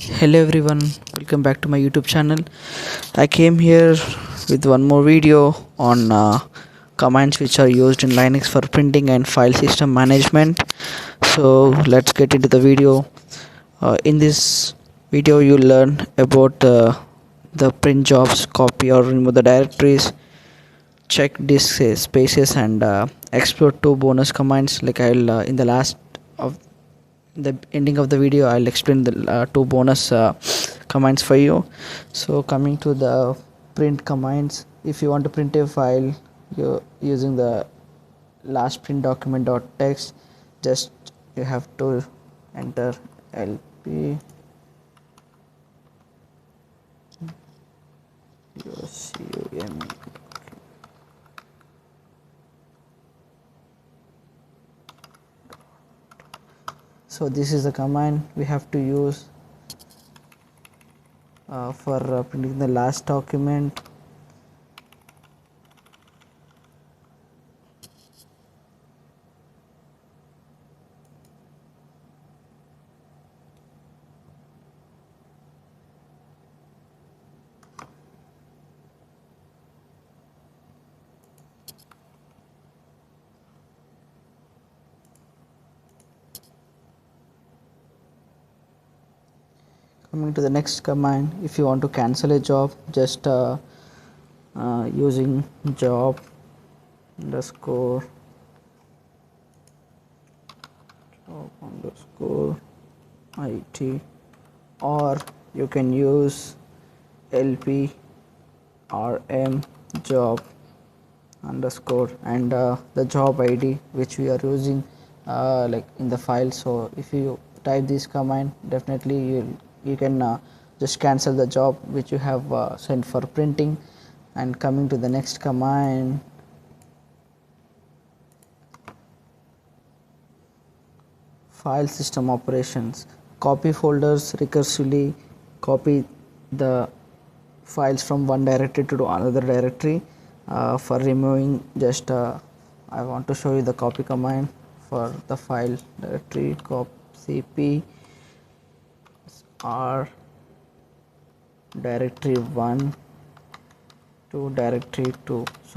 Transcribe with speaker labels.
Speaker 1: Hello everyone, welcome back to my YouTube channel. I came here with one more video on commands which are used in Linux for printing and file system management. So let's get into the video. In this video you'll learn about the print jobs, copy or remove the directories, check disk spaces, and explore two bonus commands. Like I'll in the last of the ending of the video I'll explain the two bonus commands for you. So coming to the print commands, if you want to print a file you using the last print document dot text, just you have to enter lp usum. So this is the command we have to use for printing the last document. Coming to the next command, if you want to cancel a job, just using job underscore it, or you can use lp rm job underscore and the job id which we are using like in the file. So if you type this command, definitely you can just cancel the job which you have sent for printing. And coming to the next command, file system operations, copy folders recursively, copy the files from one directory to another directory. For removing, just I want to show you the copy command for the file directory. Cp r directory 1 to directory 2. So